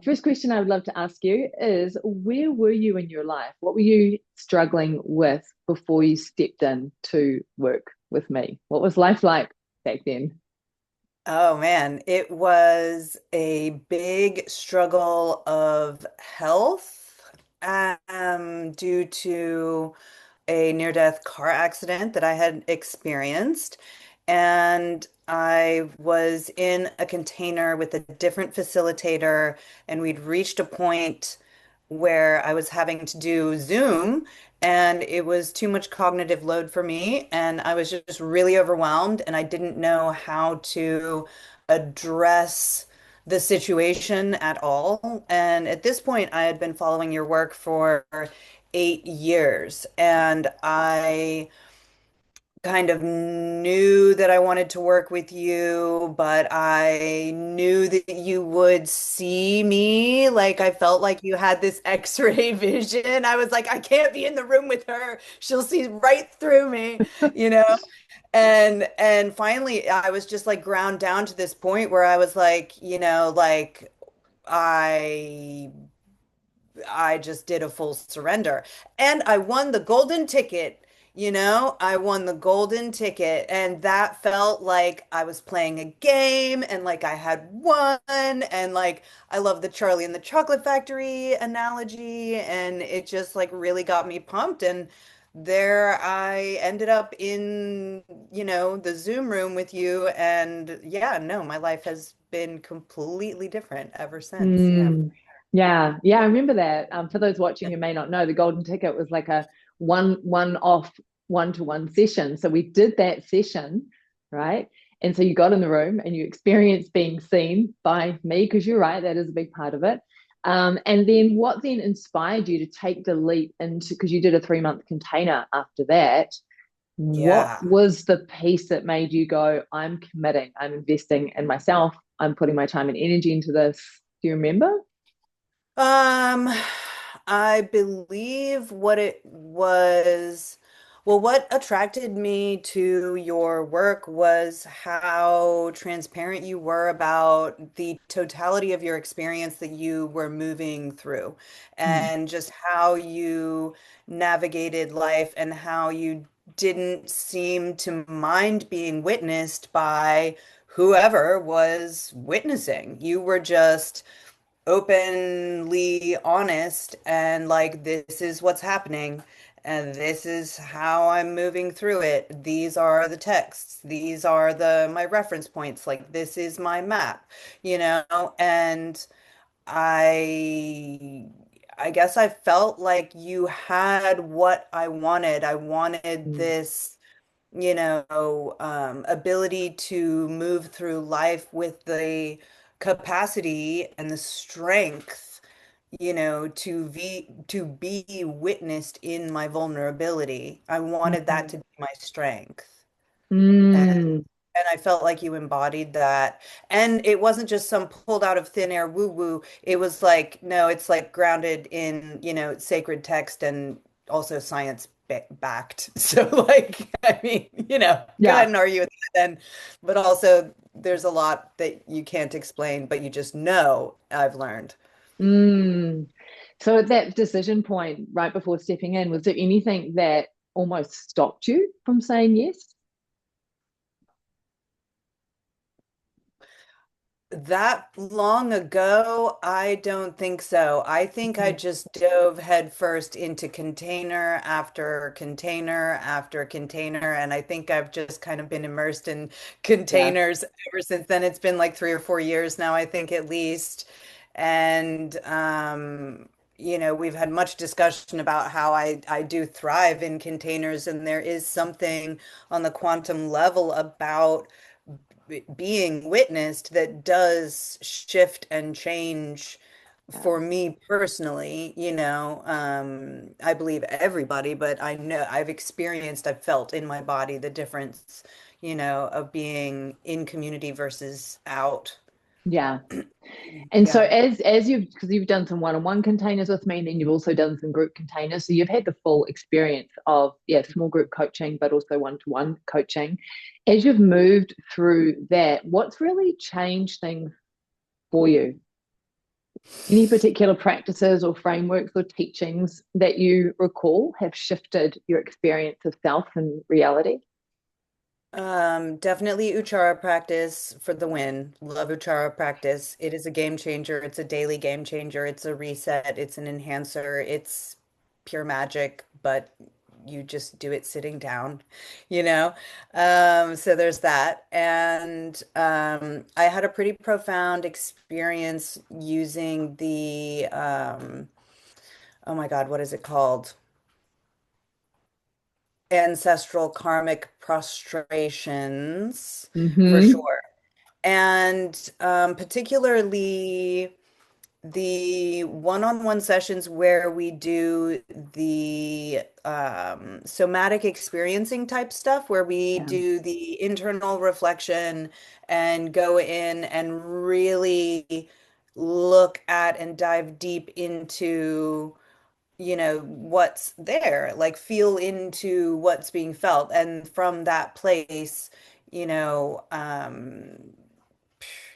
First question I would love to ask you is where were you in your life? What were you struggling with before you stepped in to work with me? What was life like back then? Oh man, it was a big struggle of health due to a near-death car accident that I had experienced. And I was in a container with a different facilitator, and we'd reached a point where I was having to do Zoom, and it was too much cognitive load for me. And I was just really overwhelmed, and I didn't know how to address the situation at all. And at this point, I had been following your work for 8 years. And I kind of knew that I wanted to work with you, but I knew that you would see me. Like I felt like you had this X-ray vision. I was like, I can't be in the room with her. She'll see right through me, you know? And finally I was just like ground down to this point where I was like, I I just did a full surrender. And I won the golden ticket. I won the golden ticket. And that felt like I was playing a game and like I had won. And like I love the Charlie and the Chocolate Factory analogy. And it just like really got me pumped. And there I ended up in, the Zoom room with you. And yeah, no, my life has been completely different ever since. Yeah. Mm, yeah, yeah, I remember that. For those watching who may not know, the golden ticket was like a one-off one-to-one session. So we did that session, right? And so you got in the room and you experienced being seen by me, because you're right, that is a big part of it. And then what then inspired you to take the leap into, because you did a 3-month container after that. What Yeah. was the piece that made you go, I'm committing, I'm investing in myself, I'm putting my time and energy into this? Do you remember? Um, I believe what it was, well, what attracted me to your work was how transparent you were about the totality of your experience that you were moving through, Mm, and just how you navigated life and how you didn't seem to mind being witnessed by whoever was witnessing. You were just openly honest and like, this is what's happening and this is how I'm moving through it. These are the texts. These are the my reference points. Like this is my map, and I I guess I felt like you had what I wanted. I wanted mm, this ability to move through life with the capacity and the strength, to be witnessed in my vulnerability. I wanted that mm, to be my strength. And mm. and I felt like you embodied that. And it wasn't just some pulled out of thin air woo woo. It was like, no, it's like grounded in, sacred text and also science backed. So like, I mean, go ahead Yeah. and argue with that then. But also there's a lot that you can't explain, but you just know, I've learned. Mm. So at that decision point, right before stepping in, was there anything that almost stopped you from saying yes? That long ago, I don't think so. I think I Mm. just dove headfirst into container after container after container. And I think I've just kind of been immersed in Yeah. containers ever since then. It's been like 3 or 4 years now, I think at least. And, we've had much discussion about how I do thrive in containers. And there is something on the quantum level about being witnessed that does shift and change Yeah. for me personally, I believe everybody, but I know I've felt in my body the difference, of being in community versus out. Yeah. And so Yeah. as you've, because you've done some one-on-one containers with me, and then you've also done some group containers, so you've had the full experience of, yeah, small group coaching, but also one-to-one coaching. As you've moved through that, what's really changed things for you? Any particular practices or frameworks or teachings that you recall have shifted your experience of self and reality? Definitely Uchara practice for the win. Love Uchara practice. It is a game changer. It's a daily game changer. It's a reset. It's an enhancer. It's pure magic, but you just do it sitting down, you know? So there's that. And I had a pretty profound experience using the oh my God, what is it called? Ancestral karmic prostrations for Mm-hmm. sure. And particularly the one-on-one sessions where we do the somatic experiencing type stuff, where we Yeah. do the internal reflection and go in and really look at and dive deep into what's there, like feel into what's being felt. And from that place, you know,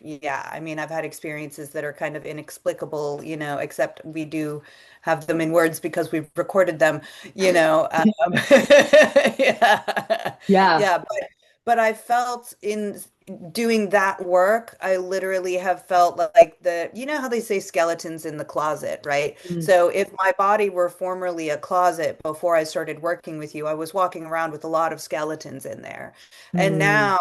yeah, I mean, I've had experiences that are kind of inexplicable, except we do have them in words because we've recorded them, you know. Yeah. Yeah. Yeah, but I felt in doing that work, I literally have felt like how they say skeletons in the closet, right? Mm. So if my body were formerly a closet before I started working with you, I was walking around with a lot of skeletons in there. And Mm. now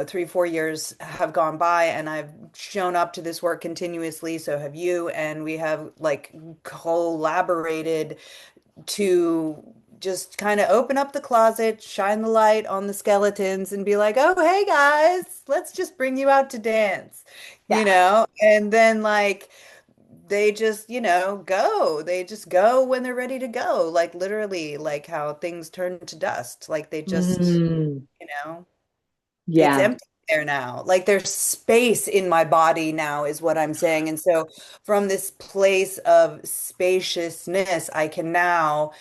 3, 4 years have gone by and I've shown up to this work continuously. So have you. And we have like collaborated to just kind of open up the closet, shine the light on the skeletons and be like, oh, hey guys, let's just bring you out to dance, Yeah. And then like, they just, they just go when they're ready to go. Like literally, like how things turn to dust. Like they just, Mm. you know, it's Yeah. empty there now. Like there's space in my body now, is what I'm saying. And so from this place of spaciousness, I can now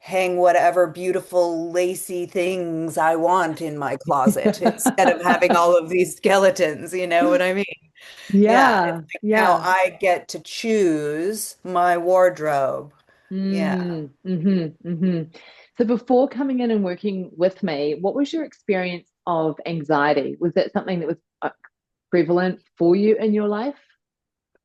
hang whatever beautiful, lacy things I want in my closet instead of having all of these skeletons. You know what I mean? Yeah. It's Yeah. like now Yeah. I get to choose my wardrobe. Yeah. Mm. Mm-hmm. Mm-hmm. So before coming in and working with me, what was your experience of anxiety? Was that something that was prevalent for you in your life?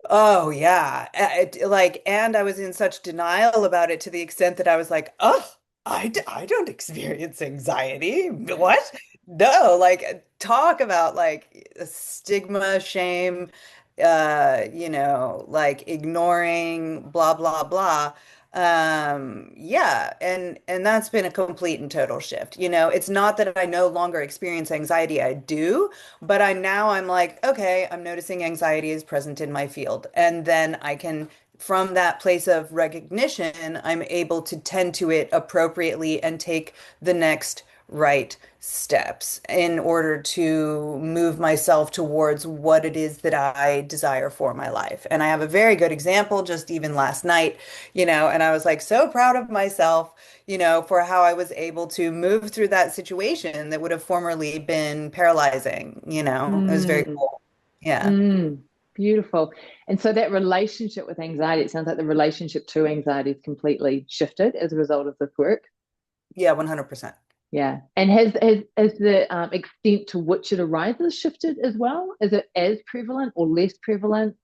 Oh yeah. And I was in such denial about it to the extent that I was like, oh, I don't experience anxiety. What? No, like talk about like stigma, shame, like ignoring, blah, blah, blah. Yeah, and that's been a complete and total shift. It's not that I no longer experience anxiety, I do. But I'm like, okay, I'm noticing anxiety is present in my field. And then I can, from that place of recognition, I'm able to tend to it appropriately and take the next right steps in order to move myself towards what it is that I desire for my life. And I have a very good example just even last night, and I was like so proud of myself, for how I was able to move through that situation that would have formerly been paralyzing. It was very Mm. cool. Yeah. Mm. Beautiful. And so that relationship with anxiety, it sounds like the relationship to anxiety is completely shifted as a result of this work. Yeah, 100%. Yeah. And has the extent to which it arises shifted as well? Is it as prevalent or less prevalent?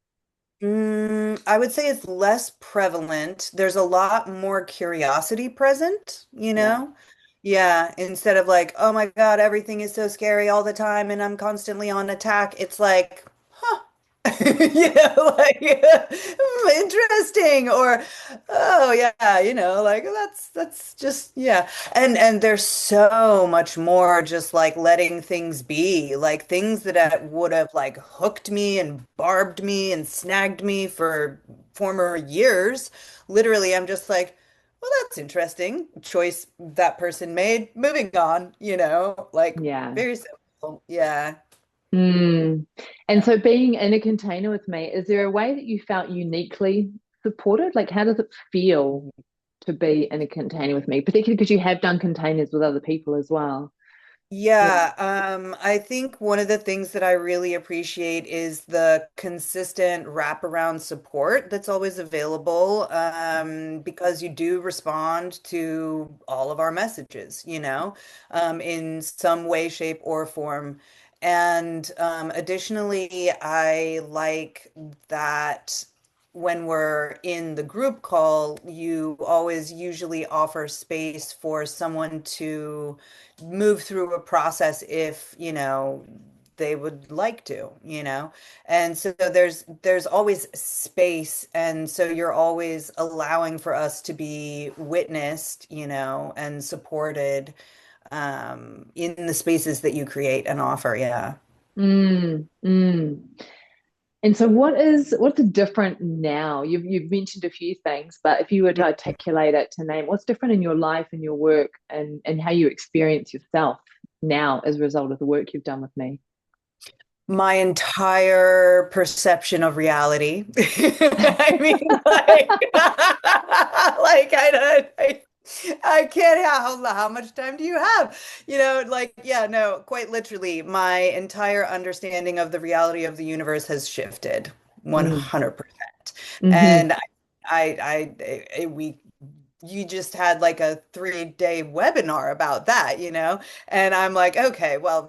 I would say it's less prevalent. There's a lot more curiosity present, you Yeah. know? Yeah, instead of like, oh my God, everything is so scary all the time and I'm constantly on attack. It's like, huh. Like interesting or oh yeah, like that's just yeah. And there's so much more just like letting things be, like things that would have like hooked me and barbed me and snagged me for former years. Literally, I'm just like, well, that's interesting. Choice that person made. Moving on, like Yeah. very simple. Yeah. Mm. And Yeah. so being in a container with me, is there a way that you felt uniquely supported? Like, how does it feel to be in a container with me, particularly because you have done containers with other people as well? Yeah. Yeah, I think one of the things that I really appreciate is the consistent wraparound support that's always available, because you do respond to all of our messages, in some way, shape, or form. And additionally, I like that when we're in the group call, you always usually offer space for someone to move through a process if, they would like to, And so there's always space, and so you're always allowing for us to be witnessed, and supported in the spaces that you create and offer. Yeah. Mm. And so what's different now? You've mentioned a few things, but if you were to articulate it to name what's different in your life and your work and how you experience yourself now as a result of the work you've done with me. My entire perception of reality. I mean, like, like I can't. How much time do you have? Like, yeah, no, quite literally, my entire understanding of the reality of the universe has shifted Mm. 100%. Hmm. And we you just had like a 3-day webinar about that, And I'm like, okay, well,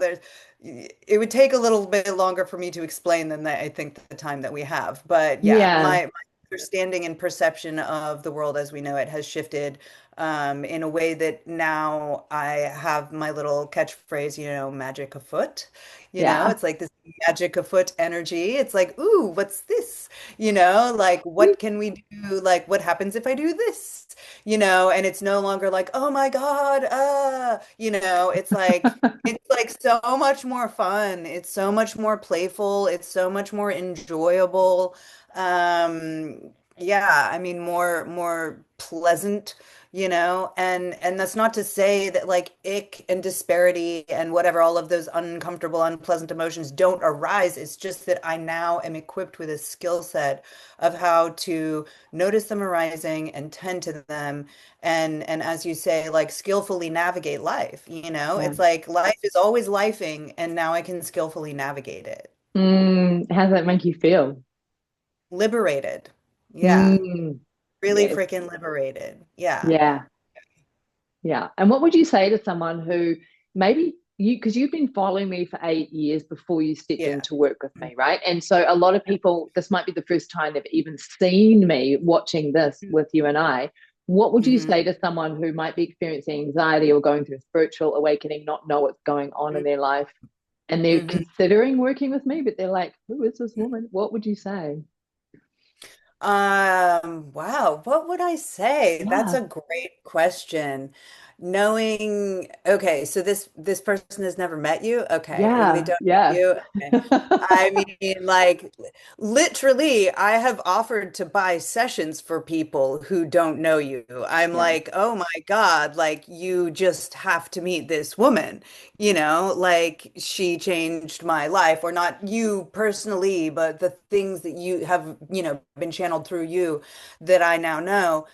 it would take a little bit longer for me to explain than I think the time that we have. But yeah, Yeah. my understanding and perception of the world as we know it has shifted in a way that now I have my little catchphrase, magic afoot. Yeah. It's like this magic afoot energy. It's like, ooh, what's this? Like what can we do? Like what happens if I do this? And it's no longer like, oh my God, it's like so much more fun. It's so much more playful. It's so much more enjoyable. Yeah, I mean more pleasant, and that's not to say that like ick and disparity and whatever all of those uncomfortable, unpleasant emotions don't arise. It's just that I now am equipped with a skill set of how to notice them arising and tend to them and as you say, like skillfully navigate life, Yeah. It's like life is always lifing and now I can skillfully navigate it. How does that make you feel? Liberated. Yeah. Mm. Really Yes. freaking liberated. Yeah. Yeah. Yeah. And what would you say to someone who maybe because you've been following me for 8 years before you stepped in Yeah. to work with me, right? And so a lot of people, this might be the first time they've even seen me watching this with you and I. What would you Mm-hmm. say to someone who might be experiencing anxiety or going through a spiritual awakening, not know what's going on in their life, and they're Mm-hmm. considering working with me, but they're like, who is this woman? What would you say? Wow, what would I say? That's Yeah. a great question. Okay, so this person has never met you. Okay, they Yeah. don't know Yeah. you. Okay. I mean, like literally, I have offered to buy sessions for people who don't know you. I'm Yeah. like, oh my God, like you just have to meet this woman, like she changed my life, or not you personally, but the things that you have, been channeled through you that I now know,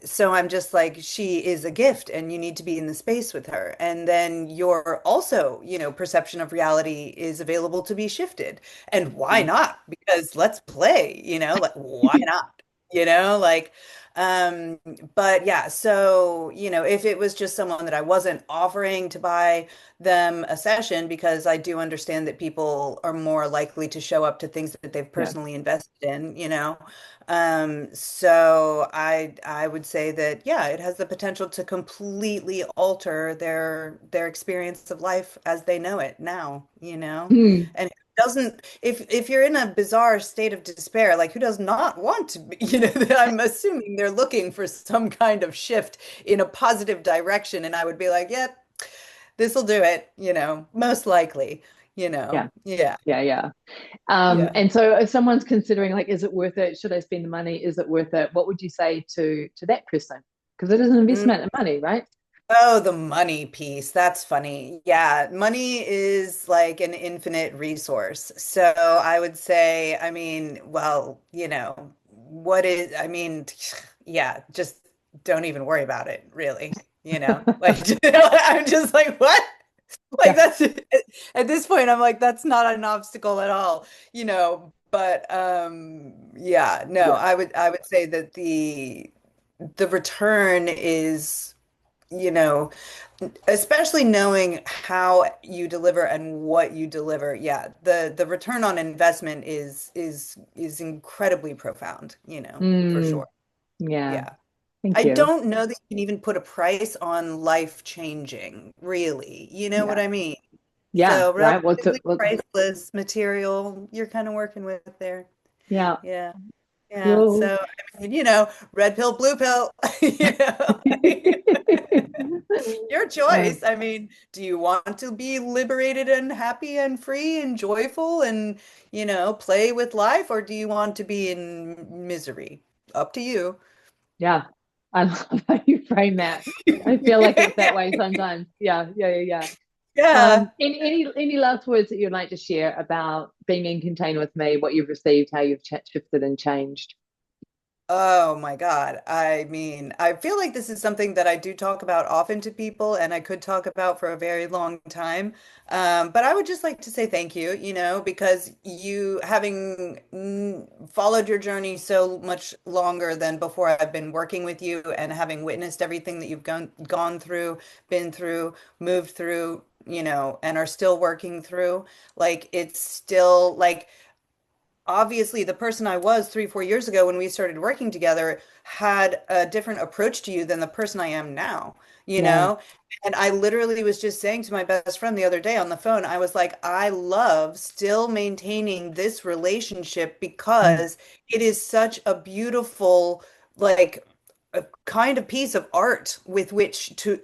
so I'm just like, she is a gift and you need to be in the space with her. And then your also, perception of reality is available to be shifted. And why Yeah. not? Because let's play, like why not? Like um but yeah, so if it was just someone that I wasn't offering to buy them a session, because I do understand that people are more likely to show up to things that they've Yeah. personally invested in, so I would say that yeah, it has the potential to completely alter their experience of life as they know it now, Hmm. And who doesn't, if you're in a bizarre state of despair, like who does not want to be, I'm assuming they're looking for some kind of shift in a positive direction, and I would be like, yep, this will do it, most likely, Yeah. yeah, Yeah. Yeah. yeah. And so if someone's considering like, is it worth it? Should I spend the money? Is it worth it? What would you say to that person? Because it is an Mm. investment in money, right? Oh, the money piece. That's funny. Yeah, money is like an infinite resource. So I would say, I mean, well, I mean, yeah, just don't even worry about it, really. Like, I'm just like, what? Like Yeah. that's at this point, I'm like, that's not an obstacle at all, but yeah, no, Yeah. I would say that the return is, you know, especially knowing how you deliver and what you deliver. Yeah, the return on investment is incredibly profound, for Mm, sure. yeah. Yeah. Thank I you. don't know that you can even put a price on life changing, really. You know what Yeah. I mean? Yeah. So Right. relatively priceless material you're kind of working with there. Yeah. Yeah. Yeah. Cool. So, I mean, red pill, blue pill, your Uh, choice. I mean, do you want to be liberated and happy and free and joyful and, play with life, or do you want to be in misery? Up to you. yeah. I love how you frame that. I feel like it's that way sometimes. Yeah. Yeah. Yeah. Yeah. Yeah. Any last words that you'd like to share about being in container with me, what you've received, how you've shifted and changed? Oh my God. I mean, I feel like this is something that I do talk about often to people and I could talk about for a very long time. But I would just like to say thank you, because you having followed your journey so much longer than before I've been working with you and having witnessed everything that you've gone through, been through, moved through, and are still working through. Like it's still like obviously the person I was 3, 4 years ago when we started working together had a different approach to you than the person I am now, you Yeah. know? And I literally was just saying to my best friend the other day on the phone, I was like, I love still maintaining this relationship Mm, because it is such a beautiful, like, a kind of piece of art with which to,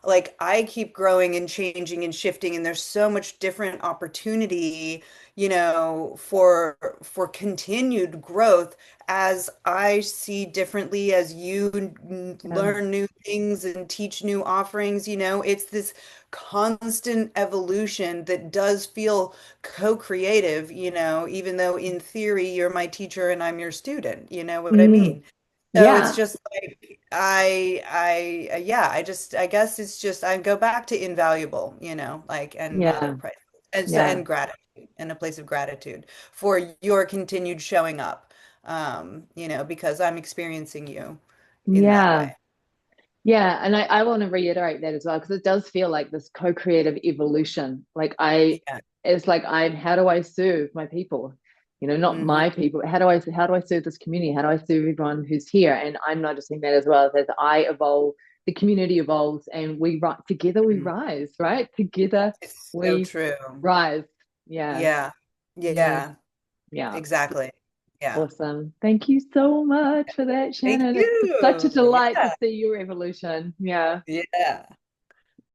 like I keep growing and changing and shifting, and there's so much different opportunity for continued growth as I see differently, as you yeah. learn new things and teach new offerings, it's this constant evolution that does feel co-creative, even though in theory you're my teacher and I'm your student, you know what I Mm, mean? So it's yeah. just like yeah, I guess it's just I go back to invaluable, like and Yeah. rather priceless. And so Yeah. and gratitude and a place of gratitude for your continued showing up. Because I'm experiencing you in that Yeah. way. Yeah, and I want to reiterate that as well because it does feel like this co-creative evolution. Yeah. It's like how do I serve my people? Not Hmm. my people. How do I serve this community? How do I serve everyone who's here? And I'm noticing that as well as I evolve, the community evolves, and together we rise, right? Together It's so we true. rise. Yeah. Yeah. Mm, Yeah. yeah. Exactly. Yeah. Awesome. Thank you so much for that, Thank Shannon. It's such a you. delight to Yeah. see your evolution. Yeah. Yeah.